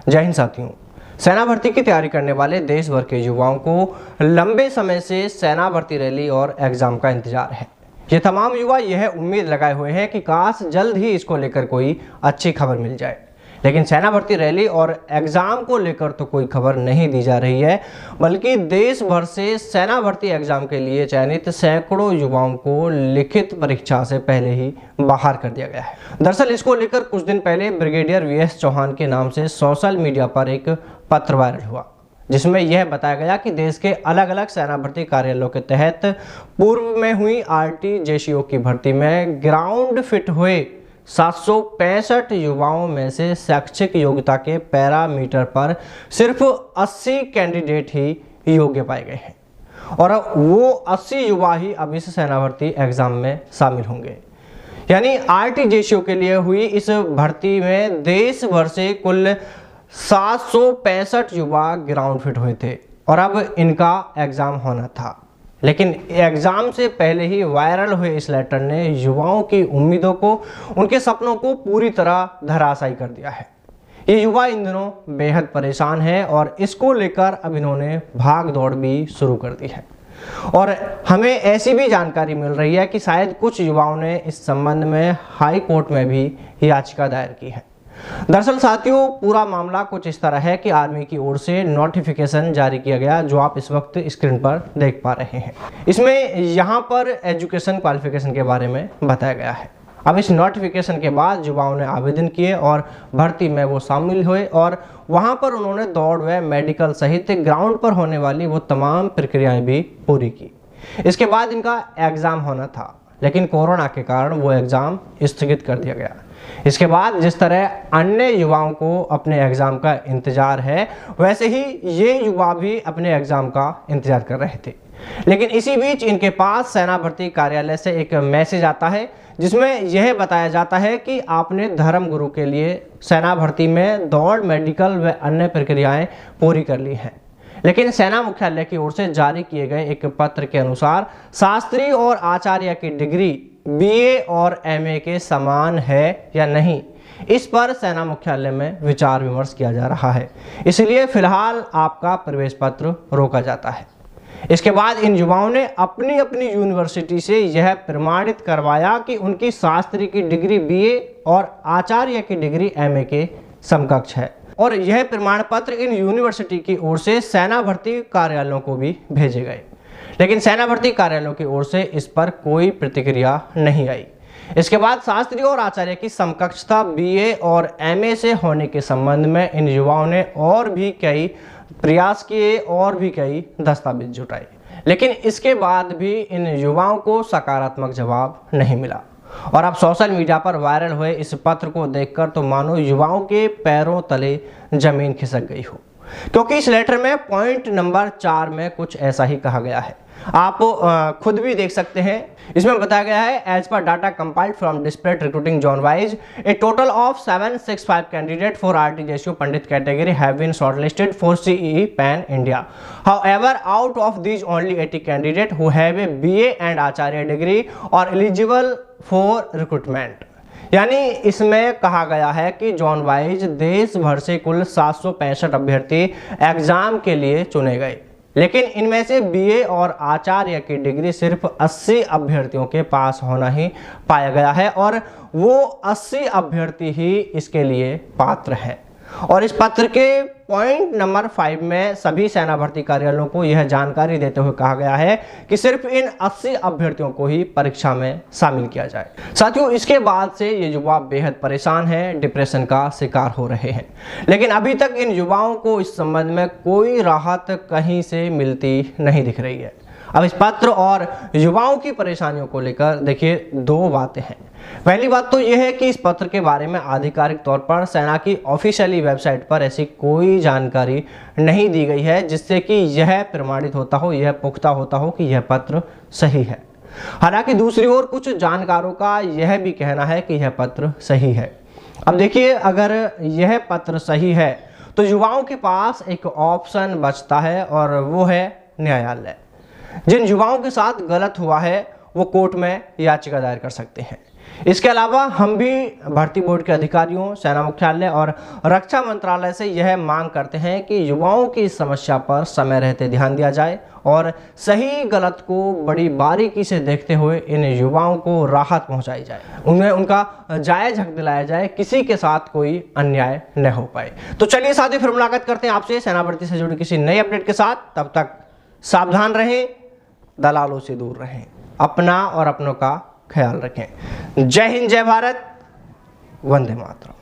जय हिंद साथियों। सेना भर्ती की तैयारी करने वाले देश भर के युवाओं को लंबे समय से सेना भर्ती रैली और एग्जाम का इंतजार है। ये तमाम युवा यह उम्मीद लगाए हुए हैं कि काश जल्द ही इसको लेकर कोई अच्छी खबर मिल जाए, लेकिन सेना भर्ती रैली और एग्जाम को लेकर तो कोई खबर नहीं दी जा रही है, बल्कि देश भर से सेना भर्ती एग्जाम के लिए चयनित सैकड़ों युवाओं को लिखित परीक्षा से पहले ही बाहर कर दिया गया है। दरअसल इसको लेकर कुछ दिन पहले ब्रिगेडियर वीएस चौहान के नाम से सोशल मीडिया पर एक पत्र वायरल हुआ, जिसमें यह बताया गया कि देश के अलग अलग सेना भर्ती कार्यालयों के तहत पूर्व में हुई आरटीजेसीओ की भर्ती में ग्राउंड फिट हुए 765 युवाओं में से शैक्षिक योग्यता के पैरामीटर पर सिर्फ 80 कैंडिडेट ही योग्य पाए गए हैं और वो 80 युवा ही अब इस सेना भर्ती एग्जाम में शामिल होंगे। यानी आरटीजेसीओ के लिए हुई इस भर्ती में देश भर से कुल 765 युवा ग्राउंड फिट हुए थे और अब इनका एग्जाम होना था, लेकिन एग्जाम से पहले ही वायरल हुए इस लेटर ने युवाओं की उम्मीदों को, उनके सपनों को पूरी तरह धराशायी कर दिया है। ये युवा इन दिनों बेहद परेशान हैं और इसको लेकर अब इन्होंने भाग दौड़ भी शुरू कर दी है और हमें ऐसी भी जानकारी मिल रही है कि शायद कुछ युवाओं ने इस संबंध में हाई कोर्ट में भी याचिका दायर की है। दरअसल साथियों, पूरा मामला कुछ इस तरह है कि आर्मी की ओर से नोटिफिकेशन जारी किया गया, जो आप इस वक्त स्क्रीन पर देख पा रहे हैं। इसमें यहाँ पर एजुकेशन क्वालिफिकेशन के बारे में बताया गया है। अब इस नोटिफिकेशन के बाद युवाओं ने आवेदन किए और भर्ती में वो शामिल हुए और वहाँ पर उन्होंने दौड़ व मेडिकल सहित ग्राउंड पर होने वाली वो तमाम प्रक्रियाएं भी पूरी की। इसके बाद इनका एग्ज़ाम होना था, लेकिन कोरोना के कारण वो एग्ज़ाम स्थगित कर दिया गया। इसके बाद जिस तरह अन्य युवाओं को अपने एग्ज़ाम का इंतज़ार है, वैसे ही ये युवा भी अपने एग्ज़ाम का इंतज़ार कर रहे थे। लेकिन इसी बीच इनके पास सेना भर्ती कार्यालय से एक मैसेज आता है, जिसमें यह बताया जाता है कि आपने धर्म गुरु के लिए सेना भर्ती में दौड़, मेडिकल व अन्य प्रक्रियाएं पूरी कर ली हैं। लेकिन सेना मुख्यालय की ओर से जारी किए गए एक पत्र के अनुसार शास्त्री और आचार्य की डिग्री बीए और एमए के समान है या नहीं, इस पर सेना मुख्यालय में विचार विमर्श किया जा रहा है। इसलिए फिलहाल आपका प्रवेश पत्र रोका जाता है। इसके बाद इन युवाओं ने अपनी अपनी यूनिवर्सिटी से यह प्रमाणित करवाया कि उनकी शास्त्री की डिग्री बीए और आचार्य की डिग्री एमए के समकक्ष है और यह प्रमाण पत्र इन यूनिवर्सिटी की ओर से सेना भर्ती कार्यालयों को भी भेजे गए, लेकिन सेना भर्ती कार्यालयों की ओर से इस पर कोई प्रतिक्रिया नहीं आई। इसके बाद शास्त्री और आचार्य की समकक्षता बीए और एमए से होने के संबंध में इन युवाओं ने और भी कई प्रयास किए और भी कई दस्तावेज जुटाए, लेकिन इसके बाद भी इन युवाओं को सकारात्मक जवाब नहीं मिला। और अब सोशल मीडिया पर वायरल हुए इस पत्र को देखकर तो मानो युवाओं के पैरों तले जमीन खिसक गई हो, क्योंकि इस लेटर में पॉइंट नंबर 4 में कुछ ऐसा ही कहा गया है। आप खुद भी देख सकते हैं। इसमें बताया गया है, as per data compiled from dispatch recruiting zone wise a total of 765 candidate for RTJCO pandit category have been shortlisted for CEE pan India. However out of these only 80 candidate who have a BA and Acharya degree are eligible for recruitment. यानी इसमें कहा गया है कि zone wise देश भर से कुल 765 अभ्यर्थी एग्जाम के लिए चुने गए, लेकिन इनमें से बीए और आचार्य की डिग्री सिर्फ 80 अभ्यर्थियों के पास होना ही पाया गया है और वो 80 अभ्यर्थी ही इसके लिए पात्र हैं। और इस पत्र के पॉइंट नंबर 5 में सभी सेना भर्ती कार्यालयों को यह जानकारी देते हुए कहा गया है कि सिर्फ इन 80 अभ्यर्थियों को ही परीक्षा में शामिल किया जाए। साथियों, इसके बाद से ये युवा बेहद परेशान हैं, डिप्रेशन का शिकार हो रहे हैं, लेकिन अभी तक इन युवाओं को इस संबंध में कोई राहत कहीं से मिलती नहीं दिख रही है। अब इस पत्र और युवाओं की परेशानियों को लेकर देखिए 2 बातें हैं। पहली बात तो यह है कि इस पत्र के बारे में आधिकारिक तौर पर सेना की ऑफिशियली वेबसाइट पर ऐसी कोई जानकारी नहीं दी गई है जिससे कि यह प्रमाणित होता हो, यह पुख्ता होता हो कि यह पत्र सही है। हालांकि दूसरी ओर कुछ जानकारों का यह भी कहना है कि यह पत्र सही है। अब देखिए, अगर यह पत्र सही है तो युवाओं के पास एक ऑप्शन बचता है और वो है न्यायालय। जिन युवाओं के साथ गलत हुआ है वो कोर्ट में याचिका दायर कर सकते हैं। इसके अलावा हम भी भर्ती बोर्ड के अधिकारियों, सेना मुख्यालय और रक्षा मंत्रालय से यह मांग करते हैं कि युवाओं की इस समस्या पर समय रहते ध्यान दिया जाए और सही गलत को बड़ी बारीकी से देखते हुए इन युवाओं को राहत पहुंचाई जाए, उन्हें उनका जायज हक दिलाया जाए, किसी के साथ कोई अन्याय न हो पाए। तो चलिए साथियों, फिर मुलाकात करते हैं आपसे सेना भर्ती से जुड़ी किसी नए अपडेट के साथ। तब तक सावधान रहें, दलालों से दूर रहें, अपना और अपनों का ख्याल रखें। जय हिंद, जय भारत, वंदे मातरम।